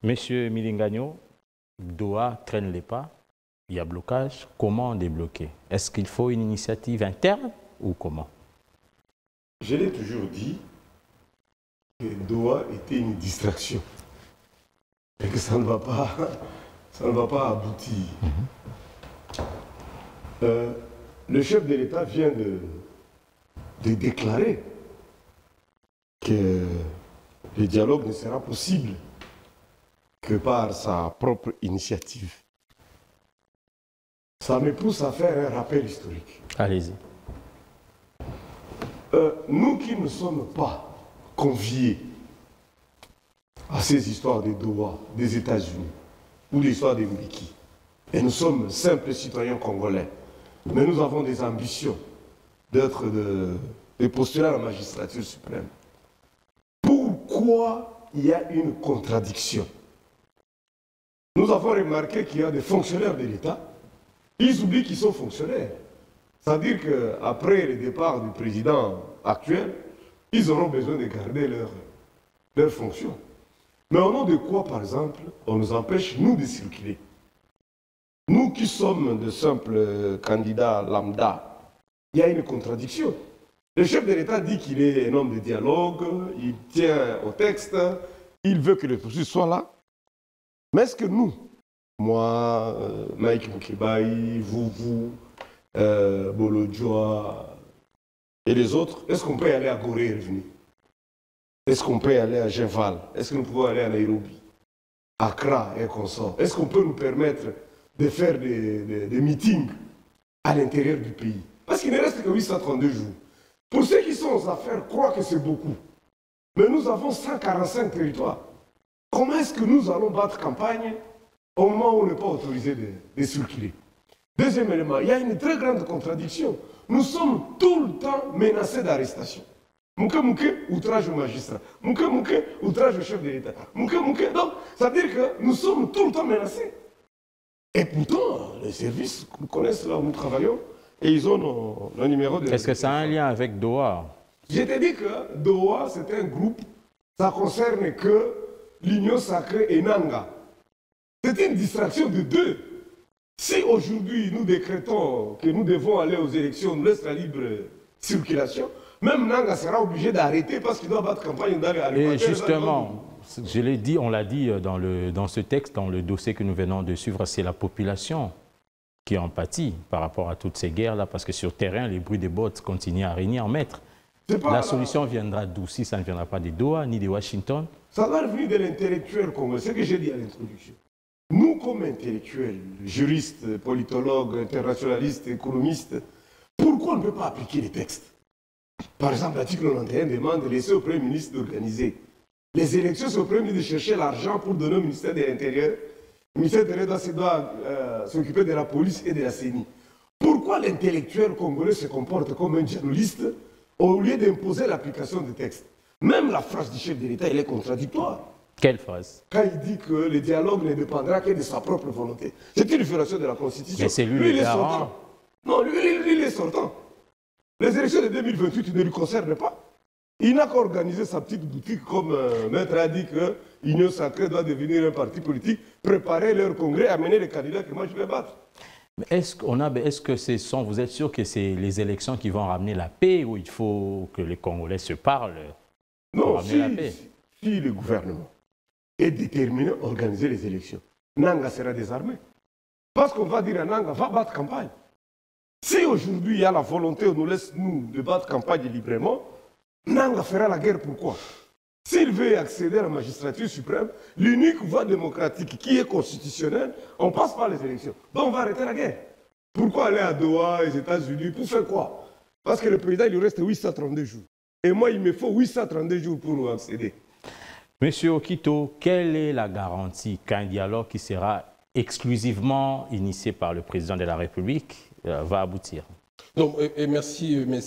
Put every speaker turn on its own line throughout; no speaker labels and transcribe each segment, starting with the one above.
Monsieur Milingagno, Doha traîne les pas, il y a blocage. Comment débloquer? Est-ce qu'il faut une initiative interne ou comment?
Je l'ai toujours dit que Doha était une distraction et que ça ne va pas aboutir. Le chef de l'État vient de déclarer que le dialogue ne sera possible que par sa propre initiative. Ça me pousse à faire un rappel historique.
Allez-y.
Nous qui ne sommes pas conviés à ces histoires de Doha, des États-Unis ou l'histoire des Mbiki, et nous sommes simples citoyens congolais, mais nous avons des ambitions de postuler à la magistrature suprême. Pourquoi il y a une contradiction? Nous avons remarqué qu'il y a des fonctionnaires de l'État, ils oublient qu'ils sont fonctionnaires. C'est-à-dire qu'après le départ du président actuel, ils auront besoin de garder leur fonction. Mais au nom de quoi, par exemple, on nous empêche, nous, de circuler? Nous qui sommes de simples candidats lambda, il y a une contradiction. Le chef de l'État dit qu'il est un homme de dialogue, il tient au texte, il veut que le processus soit là. Mais est-ce que nous, moi, Mike Moukibaï, vous, Bolodjoa et les autres, est-ce qu'on peut y aller à Gorée et revenir? Est-ce qu'on peut y aller à Genval? Est-ce que nous pouvons aller à Nairobi, Accra et consorts? Est-ce qu'on peut nous permettre de faire des meetings à l'intérieur du pays? Parce qu'il ne reste que 832 jours. Pour ceux qui sont aux affaires, croient que c'est beaucoup. Mais nous avons 145 territoires. Comment est-ce que nous allons battre campagne au moment où on n'est pas autorisé de circuler? Deuxième élément, il y a une très grande contradiction. Nous sommes tout le temps menacés d'arrestation. Mouké, outrage au magistrat. Mouké, outrage au chef de l'État. Mouké. Donc, ça veut dire que nous sommes tout le temps menacés. Et pourtant, les services nous connaissent là où nous travaillons et ils ont nos numéros de...
Est-ce que ça a un lien avec Doha?
Je t'ai dit que Doha, c'est un groupe, ça concerne que l'Union sacrée et Nanga. C'est une distraction de deux. Si aujourd'hui nous décrétons que nous devons aller aux élections, on nous laisse la libre circulation, même Nanga sera obligé d'arrêter parce qu'il doit battre campagne d'aller à l'Équateur.
Et justement, je l'ai dit, on l'a dit dans ce texte, dans le dossier que nous venons de suivre, c'est la population qui en pâtit par rapport à toutes ces guerres-là, parce que sur terrain, les bruits des bottes continuent à régner en maître. La solution viendra d'où? Si ça ne viendra pas de Doha ni de Washington?
Ça va venir de l'intellectuel congolais, c'est ce que j'ai dit à l'introduction. Nous, comme intellectuels, juristes, politologues, internationalistes, économistes, pourquoi on ne peut pas appliquer les textes? Par exemple, l'article 91 demande de laisser au Premier ministre d'organiser les élections. C'est au Premier ministre de chercher l'argent pour donner au ministère de l'Intérieur. Le ministère de l'Intérieur doit s'occuper de la police et de la CENI. Pourquoi l'intellectuel congolais se comporte comme un journaliste au lieu d'imposer l'application des textes? Même la phrase du chef de l'État, elle est contradictoire.
Quelle phrase?
Quand il dit que le dialogue ne dépendra que de sa propre volonté. C'est une violation de la Constitution.
Mais c'est lui le garant.
Sortant. Non, lui, il est sortant. Les élections de 2028 ne lui concernent pas. Il n'a qu'à organiser sa petite boutique comme Maître a dit que l'Union sacrée doit devenir un parti politique, préparer leur congrès, amener les candidats que moi je vais battre.
Est-ce que vous êtes sûr que c'est les élections qui vont ramener la paix ou il faut que les Congolais se parlent pour ramener la paix?
Si le gouvernement est déterminé à organiser les élections, Nanga sera désarmé. Parce qu'on va dire à Nanga, va battre campagne. Si aujourd'hui il y a la volonté, on nous laisse de battre campagne librement, Nanga fera la guerre. Pourquoi? S'il veut accéder à la magistrature suprême, l'unique voie démocratique qui est constitutionnelle, on passe par les élections. Donc on va arrêter la guerre. Pourquoi aller à Doha, aux États-Unis? Pour faire quoi? Parce que le président, il lui reste 832 jours. Et moi, il me faut 832 jours pour accéder.
Monsieur Okito, quelle est la garantie qu'un dialogue qui sera exclusivement initié par le président de la République va aboutir?
Donc, et merci, M.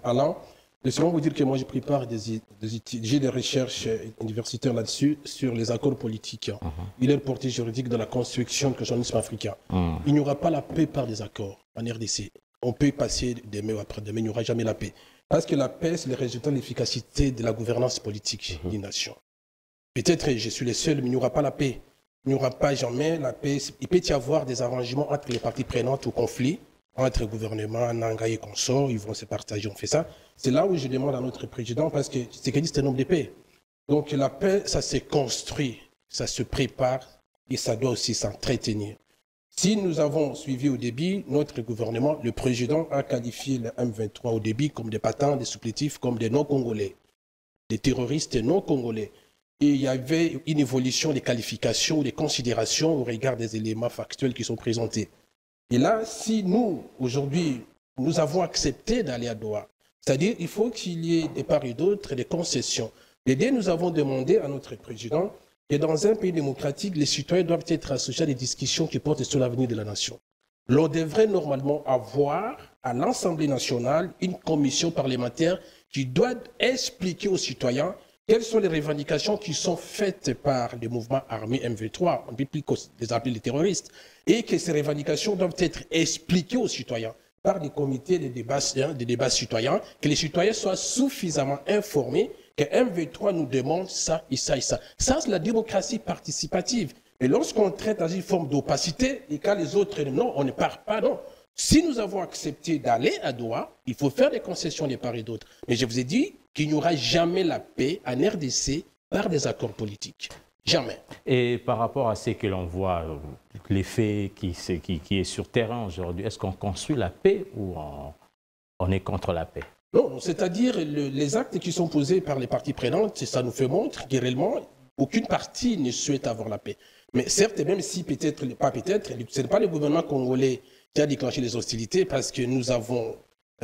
Alain. Laissez-moi vous dire que moi, je prépare j'ai des recherches universitaires là-dessus, sur les accords politiques. Il est porté juridique dans la construction du journalisme africain. Il n'y aura pas la paix par des accords en RDC. On peut passer demain ou après-demain, il n'y aura jamais la paix. Parce que la paix, c'est le résultat de l'efficacité de la gouvernance politique d'une nation. peut-être je suis le seul, mais il n'y aura pas la paix. Il n'y aura pas jamais la paix. Il peut y avoir des arrangements entre les parties prenantes au conflit, entre le gouvernement, Nanga et consorts, ils vont se partager, on fait ça. C'est là où je demande à notre président, parce que c'est qu'il dit c'est un homme de paix. Donc la paix, ça se construit, ça se prépare et ça doit aussi s'entretenir. Si nous avons suivi au début, notre gouvernement, le président a qualifié le M23 au début comme des patents, des supplétifs, comme des non-congolais, des terroristes non-congolais. Et il y avait une évolution des qualifications, des considérations au regard des éléments factuels qui sont présentés. Et là, si nous, aujourd'hui, nous avons accepté d'aller à Doha, c'est-à-dire il faut qu'il y ait de part et d'autre des concessions. Et dès nous avons demandé à notre président que dans un pays démocratique, les citoyens doivent être associés à des discussions qui portent sur l'avenir de la nation. L'on devrait normalement avoir à l'Assemblée nationale une commission parlementaire qui doit expliquer aux citoyens quelles sont les revendications qui sont faites par le mouvement armé M23, on ne peut plus les appeler les terroristes, et que ces revendications doivent être expliquées aux citoyens par des comités de débats citoyens, que les citoyens soient suffisamment informés que M23 nous demande ça et ça et ça. Ça, c'est la démocratie participative. Et lorsqu'on traite dans une forme d'opacité, et quand les autres non, on ne part pas, non. Si nous avons accepté d'aller à Doha, il faut faire des concessions de part et d'autre. Mais je vous ai dit qu'il n'y aura jamais la paix en RDC par des accords politiques. Jamais.
Et par rapport à ce que l'on voit, l'effet qui est sur terrain aujourd'hui, est-ce qu'on construit la paix ou on est contre la paix?
Non, c'est-à-dire les actes qui sont posés par les parties prenantes, ça nous fait montrer que réellement, aucune partie ne souhaite avoir la paix. Mais certes, même si peut-être, pas peut-être, ce n'est pas le gouvernement congolais qui a déclenché les hostilités parce que nous avons,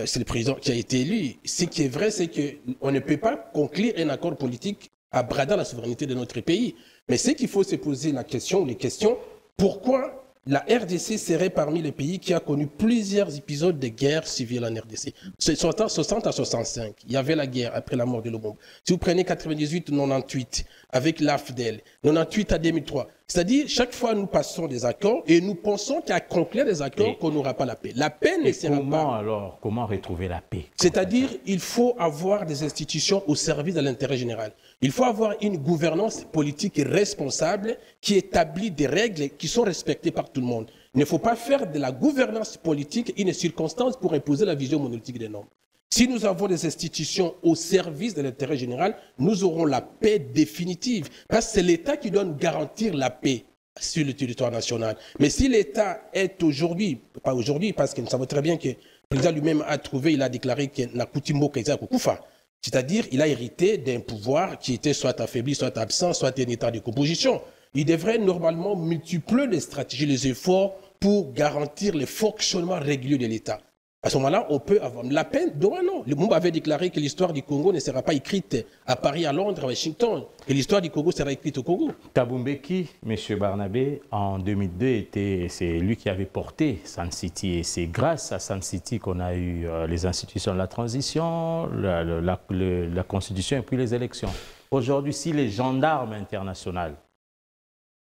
c'est le président qui a été élu. Ce qui est vrai, c'est qu'on ne peut pas conclure un accord politique à bradant la souveraineté de notre pays. Mais c'est qu'il faut se poser la question, les questions, pourquoi la RDC serait parmi les pays qui a connu plusieurs épisodes de guerre civile en RDC. 60 à 65, il y avait la guerre après la mort de Lubumba. Si vous prenez 98-98 avec l'AFDEL, 98 à 2003, c'est-à-dire chaque fois nous passons des accords et nous pensons qu'à conclure des accords qu'on n'aura pas la paix. La paix ne sera pas...
Alors, comment retrouver la paix?
C'est-à-dire il faut avoir des institutions au service de l'intérêt général. Il faut avoir une gouvernance politique responsable qui établit des règles qui sont respectées par tout le monde. Il ne faut pas faire de la gouvernance politique une circonstance pour imposer la vision monolithique des normes. Si nous avons des institutions au service de l'intérêt général, nous aurons la paix définitive. Parce que c'est l'État qui doit nous garantir la paix sur le territoire national. Mais si l'État est aujourd'hui, pas aujourd'hui, parce que nous savons très bien que le président lui-même a trouvé, il a déclaré qu'il n'a coutumbo Kaisa Kukufa. C'est-à-dire il a hérité d'un pouvoir qui était soit affaibli, soit absent, soit en état de composition. Il devrait normalement multiplier les stratégies, les efforts pour garantir le fonctionnement régulier de l'État. À ce moment-là, on peut avoir la peine. Non. Le Mumba avait déclaré que l'histoire du Congo ne sera pas écrite à Paris, à Londres, à Washington. Et l'histoire du Congo sera écrite au Congo.
Thabo Mbeki, M. Barnabé, en 2002, c'est lui qui avait porté Sun City. Et c'est grâce à Sun City qu'on a eu les institutions de la transition, la Constitution et puis les élections. Aujourd'hui, si les gendarmes internationaux,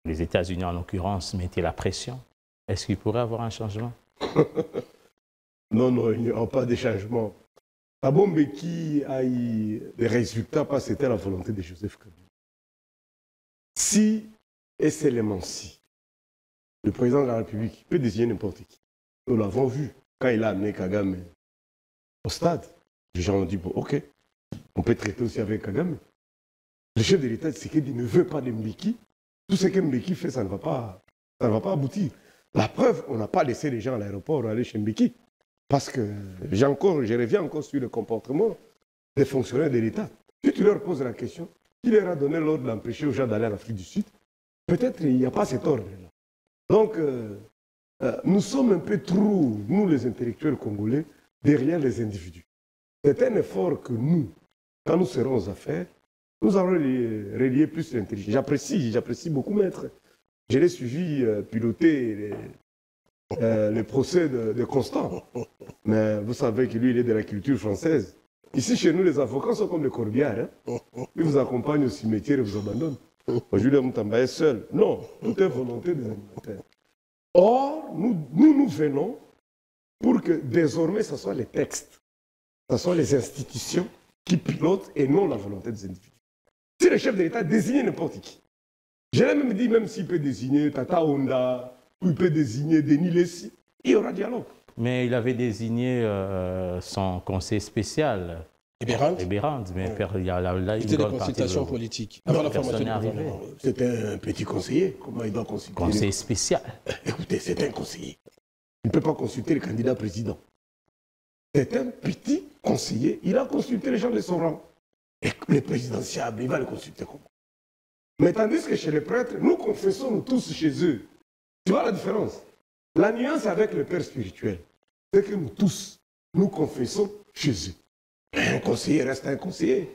les États-Unis en l'occurrence, mettaient la pression, est-ce qu'il pourrait y avoir un changement?
Non, il n'y aura pas de changement. Thabo Mbeki a eu des résultats parce que c'était la volonté de Joseph Kabila. Si, et seulement si, le président de la République peut désigner n'importe qui. Nous l'avons vu quand il a amené Kagame au stade. Les gens ont dit, bon, ok, on peut traiter aussi avec Kagame. Le chef de l'État Tshisekedi ne veut pas de Mbeki. Tout ce que Mbeki fait, ça ne va pas aboutir. La preuve, on n'a pas laissé les gens à l'aéroport aller chez Mbeki. Parce que je reviens encore sur le comportement des fonctionnaires de l'État. Si tu leur poses la question, qui leur a donné l'ordre d'empêcher aux gens d'aller en Afrique du Sud? Peut-être il n'y a pas cet ordre-là. Donc, nous sommes un peu trop, nous les intellectuels congolais, derrière les individus. C'est un effort que nous, quand nous serons aux affaires, nous allons relier plus l'intelligence. J'apprécie beaucoup Maître. Je l'ai suivi piloter le procès de Constant. Mais vous savez que lui, il est de la culture française. Ici, chez nous, les avocats sont comme les corbières. Hein? Ils vous accompagnent au cimetière et vous abandonnent. Julien Moutambaye est seul. Non, tout est volonté des animateurs. Or, nous venons pour que désormais, ce soit les textes, ce soit les institutions qui pilotent et non la volonté des individus. Si le chef de l'État désignait n'importe qui, je l'ai même dit, même s'il peut désigner Tata Honda, ou il peut désigner Denis Lessi, il y aura dialogue.
Mais il avait désigné son conseil spécial. Ebérand, mais là,
c'était des consultations politiques. Avant la formation du gouvernement.
C'était un petit conseiller. Comment il doit consulter?
Conseil spécial.
Écoutez, c'est un conseiller. Il ne peut pas consulter le candidat président. C'est un petit conseiller. Il a consulté les gens de son rang. Et le présidentiable, il va le consulter comment? Mais tandis que chez les prêtres, nous confessons nous tous chez eux. Tu vois la différence? La nuance avec le père spirituel, c'est que nous tous, nous confessons chez eux. Un conseiller reste un conseiller.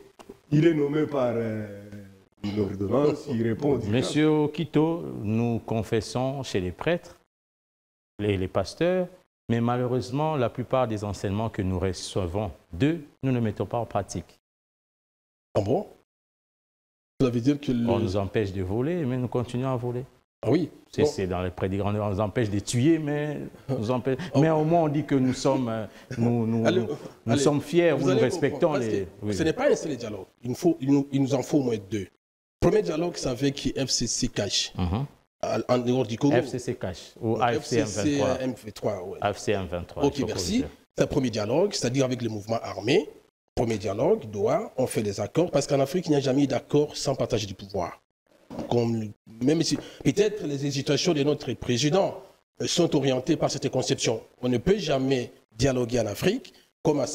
Il est nommé par une ordonnance, il répond.
Monsieur Okito, nous confessons chez les prêtres, les pasteurs, mais malheureusement, la plupart des enseignements que nous recevons d'eux, nous ne mettons pas en pratique.
Ah bon? Ça veut dire que
on nous empêche de voler, mais nous continuons à voler.
Ah oui.
C'est dans les prédicants, on nous empêche de tuer, mais, mais au moins on dit que nous sommes, nous sommes fiers, nous respectons les...
Ce n'est pas un seul dialogue, il nous en faut au moins deux. Le premier dialogue, c'est avec FCC Cash, en dehors du Congo.
FCC Cash, ou AFC M23.
Ouais.
AFC M23.
Ok, merci. C'est un premier dialogue, c'est-à-dire avec le mouvement armé. Premier dialogue, Doha, on fait des accords, parce qu'en Afrique, il n'y a jamais eu d'accord sans partage du pouvoir. Même si peut-être les hésitations de notre président sont orientées par cette conception. On ne peut jamais dialoguer en Afrique, comme à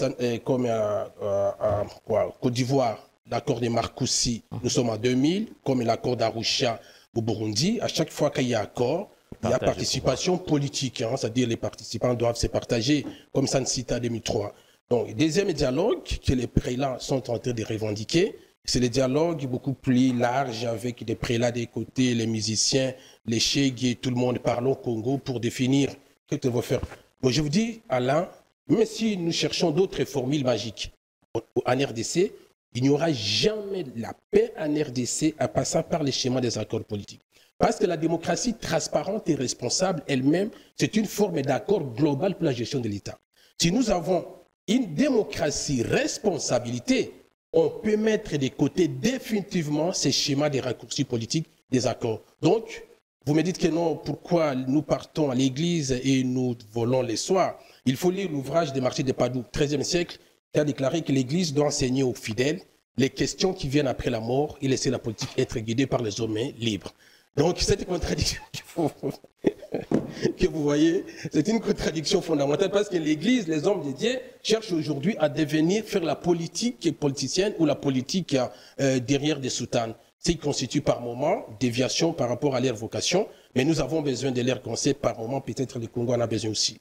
Côte d'Ivoire, l'accord de Marcoussis, nous sommes en 2000, comme l'accord d'Arusha au Burundi. À chaque fois qu'il y a accord, il y a participation politique, c'est-à-dire les participants doivent se partager, comme ça cite en 2003. Donc, deuxième dialogue que les prélats sont en train de revendiquer, c'est le dialogue beaucoup plus large avec des prélats des côtés, les musiciens, les cheikh, tout le monde parle au Congo pour définir ce qu'ils vont faire. Bon, je vous dis, Alain, même si nous cherchons d'autres formules magiques en RDC, il n'y aura jamais la paix en RDC en passant par les schémas des accords politiques. Parce que la démocratie transparente et responsable elle-même, c'est une forme d'accord global pour la gestion de l'État. Si nous avons une démocratie responsabilité, on peut mettre de côté définitivement ces schémas des raccourcis politiques des accords. Donc, vous me dites que non, pourquoi nous partons à l'église et nous volons les soirs? Il faut lire l'ouvrage des Marchés de Padoue, 13e siècle, qui a déclaré que l'église doit enseigner aux fidèles les questions qui viennent après la mort et laisser la politique être guidée par les hommes libres. Donc, cette contradiction que vous voyez, c'est une contradiction fondamentale parce que l'Église, les hommes de Dieu, cherchent aujourd'hui à faire la politique politicienne ou la politique derrière des soutanes. Ce qui constitue par moment déviation par rapport à leur vocation, mais nous avons besoin de leur conseil par moment, peut-être le Congo en a besoin aussi.